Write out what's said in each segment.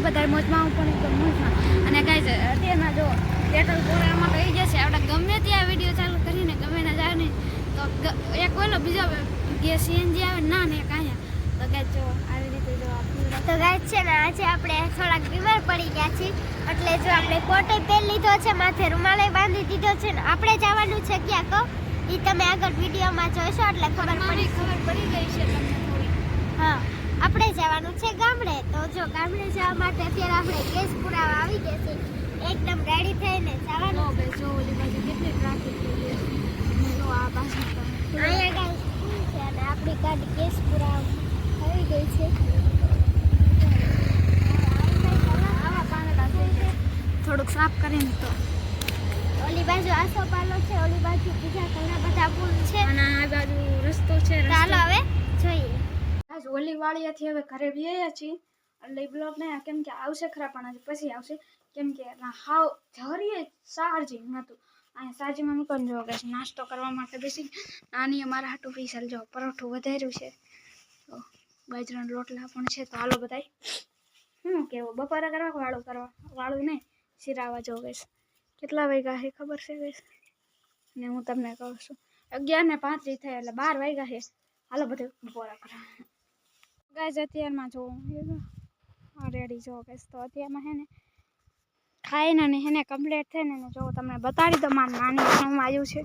બધા મોજમાં, હું પણ એકદમ મોજમાં. અને ગાઈઝ અત્યારના જો પેટ્રોલ પૂરામાં તો આવી જશે. આપણે ગમે ત્યાં વિડીયો ચાલુ કરીને ગમે ના જાય ને તો એક ઓલો બીજો ગેસ સીએનજી આવે ના ને એક અહીંયા. તો ગાઈઝ જો આવી રીતે જો તો ગાઈઝ છે ને આજે આપણે થોડાક બીમાર પડી ગયા છીએ, એટલે જો આપણે કોટે તેલ લીધો છે, માથે રૂમાલે બાંધી દીધો છે ને આપણે જવાનું છે ક્યાં કહો એ તમે આગળ વિડીયોમાં જોશો એટલે ખબર પડી ગઈ છે તમને થોડી. હા, આપણે જવાનું છે ગામડે. તો જો ગામડે જવા માટે અત્યારે આપણે ગેસ પુરાવા આવી ગયા છે, એકદમ રેડી થઈને જવાનું. જો ઓલી બાજુ કેટલી ટ્રાફિક થઈ ગઈ છે. જો આ બાજુ અહીંયા ગાઈઝ શું છે અને આપણી ગાડી ગેસ પુરાવા આવી ગઈ છે. થોડુંક સાફ કરીને તો ઓલી બાજુ આસોપાલો છે, ઓલી બાજુ બીજા ઘણા બધા પુલ છે અને આ બાજુ રસ્તો છે. ચાલો હવે જોઈએ. આજ ઓલી વાળીયાથી હવે ઘરે વ્યાયા છીએ એટલે બ્લોગ ને કેમ કે આવશે ખરા પણ આજે પછી આવશે, કેમ કે હાવ જરીએ ચાર્જિંગ નહોતું. અહીંયા ચાર્જિંગમાં મૂકવાનું જો કે નાસ્તો કરવા માટે બેસી નાની અમારા હાટું પૈસા જો પરોઠું વધાર્યું છે, તો બાજરાનો રોટલા પણ છે. તો હાલો બધાય શું કેવું બપોરે કરવા વાળું નહીં સિરાવા જો ગઈશ. કેટલા વાગ્યા છે ખબર છે ગઈશ ને હું તમને કહું છું 11:35 થાય એટલે 12 વાગ્યા છે. હાલો બધું બપોરા કરવા ગાઈઝ. અત્યારમાં જો રેડી જો ગઈશ. તો અત્યારમાં હે ને ખાઈને ને હેને કમ્પ્લીટ થઈને ને જો તમને બતાડી દો મારી નાની શું આવ્યું છે.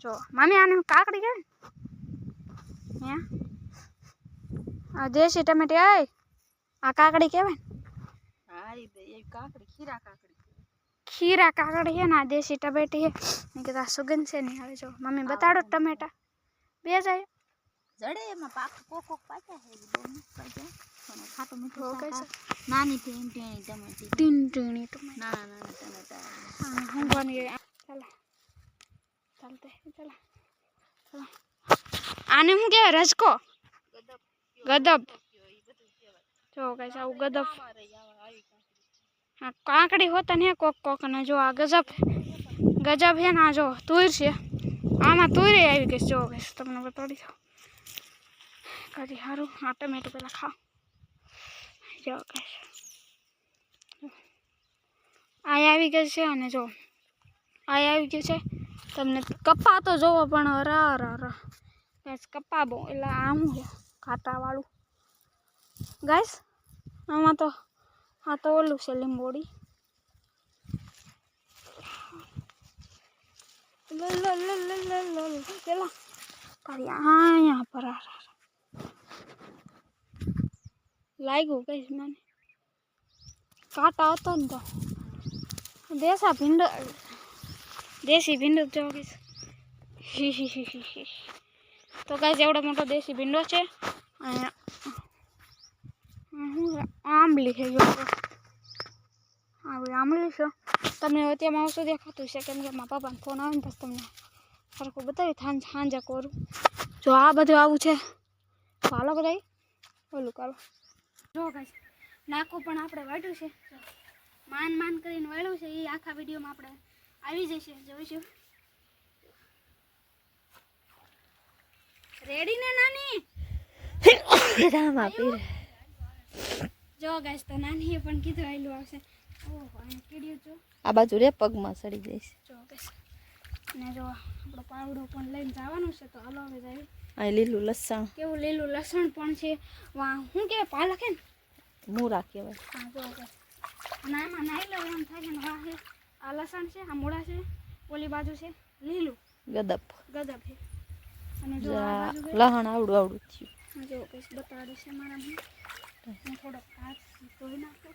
જો મામી આને કાકડી કે હે આ દેશી ટમેટી આય આ કાકડી કહેવાય. હા એ કાકડી ખીરા કાકડી છે ને આ દેશી ટમેટી છે ને કે આ સુગંધ છે ને. હવે જો મમ્મી બતાડો ટમેટા બે જાય જડે એમાં પાક કોક પાછા છે બહુ મસ્ત પાછા અને ખાટું મીઠું હો શાક. ગઈશ. નાની ટીણી ટમેટી ટીણી ટમેટા નાના ટમેટા. હા હું બની ચાલો ચાલતે ચાલો આને શું કહેવાય રજકો ગદબ. જો કઈ આવું ગદબ હા કાકડી હોતા ને કોક ને જો આ ગજબ હે ને. જો તુર છે આમાં તુરે આવી ગઈ. જો ગઈશ તમને બતાડી દો કદી સારું. આ ટમેટું પેલા ખાઓ. જો ગઈશ આ આવી ગઈ છે અને જો આ આવી ગયું છે. તમને કપા તો જોવો પણ ગાઈસ કપા બહુ એટલે આમ કાંટાવાળું ગાઈસ. આમાં તો આ તો ઓલું છે લીંબોડી. પેલા તારી અહીંયા પર લાગ્યું કઈશ મને કાંટા હતો ને તો દેશી ભીંડો જો કઈશ. તો કઈશ એવડો મોટો દેશી ભીંડો છે. અહીંયા આંબલી છે જો આવી આંબલી છે. તમને અત્યારમાં આવશું દેખાતું છે કેમ કે મારા પપ્પાનો ફોન આવે ને પછી તમને સરખું બતાવી સાંજે કરું. જો આ બધું આવું છે તો હાલો બધા ઓલું કરો. જો ગાઈસ નાકું પણ આપણે વાળ્યું છે, માન કરીને વાળ્યું છે. એ આખા વિડીયોમાં આપણે આવી જશે જોઈશું. રેડી ને નાની જો ગાઈસ તો નાનીએ પણ કીધું આયલું આવશે. ઓહો આ કીડ્યું જો આ બાજુ રે પગમાં સડી જઈશ. જો ગાઈસ ને જો આપણો પાવડો પણ લઈને જવાનું છે. તો હાલો હવે જાય. આ લીલું લસણ કેવું લીલું લસણ પણ છે. વાહ શું કહેવાય પાલક હે ને મૂળા કહેવાય. હા જો ગાઈસ અને આમાં નાઈ લો એમ થાય ને વાહ આ લસણ છે, આ મૂળા છે, ઓલી બાજુ છે લીલું ગદપ છે. અને જો આ બાજુ લહણ આવડું થયું. જો કઈશ બતાડે છે મારા હું થોડોક હાથ ધોઈ નાખો.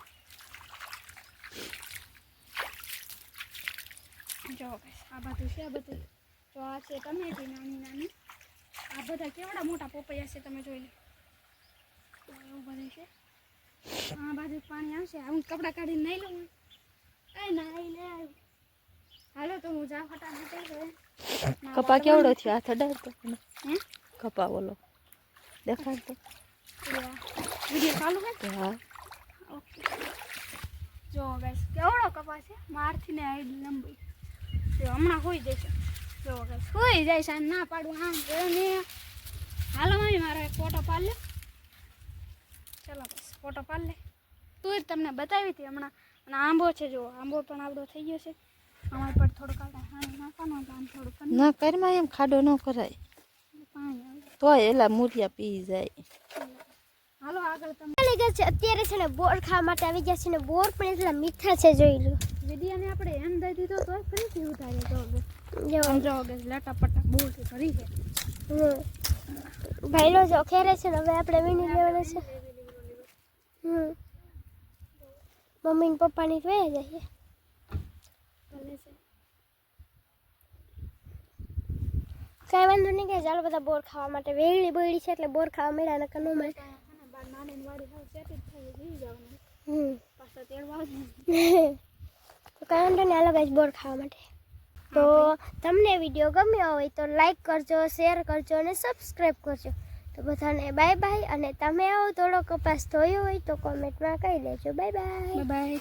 જો કઈશ આ બધું છે. આ બધું જો આ છે ટમેટી નાની. આ બધા કેવડા મોટા પોપૈયા છે તમે જોઈ લો. એવું બધું છે. આ બાજુ પાણી આવશે. હું કપડાં કાઢીને નહીં લઉં કઈ નાઈ લે આવ્યું. હાલો તો હું જા ફટાફટ. કપા કેવડો થયો હાથ અડાડતો હે કપા બોલો દેખાડતો વિડીયો ચાલુ છે. હા ઓકે જો ગાઈસ કેવડો કપા છે મારથી ને આઈ લંબી. જો હમણાં હોઈ જશે. જો ગાઈસ હોઈ જાય છે ના પાડું આમ ને. હાલો મમ્મી મારો એક ફોટો પાડ લે. ચલો ગાઈસ ફોટો પાડ લે. તુર તમને બતાવી હતી હમણાં. અને આંબો છે જો, આંબો પણ આપણો થઈ ગયો છે. આમાં પર થોડુંક આપણે પાણી નાખવાનું એટલે આમ થોડુંક ના કરમાં એમ ખાડો ન કરાય પાણી આવે. તોય એલા મૂરિયા પી જાય. હાલો આગળ તમે ચાલી ગયા છે અત્યારે છે ને બોર ખાવા માટે આવી ગયા છે ને બોર પણ એટલા મીઠા છે જોઈ લો. વિડિયાને આપણે એમ દઈ દીધો તો ફરીથી ઉતારી તો જો સમજાવો કે લટાપટા બોલ થી ભરી છે. ભાઈલો જો ખેરે છે ને હવે આપણે વીણી લેવાના છે. મમ્મી ને પપ્પાની તો વહી જઈએ. ભલે છે. કાંઈ વાંધો નહીં કે ચાલો બધા બોર ખાવા માટે વેગળી બોયડી છે એટલે બોર ખાવા મળ્યા નકર ન મળે. બાર નાની વાડી હાવ સેટ જ થઈ ગઈ જવાનું. હમ પાછા તેડવા આવે. તો કાંઈ વાંધો નહીં હાલો ગાઈસ બોર ખાવા માટે. તો તમને વિડીયો ગમ્યો હોય તો લાઈક કરજો, શેર કરજો અને સબસ્ક્રાઈબ કરજો. તો બધાને બાય બાય. અને તમે આવો થોડો કપાસ ધોયો હોય તો કોમેન્ટમાં કહી દેજો. Bye bye. Bye bye.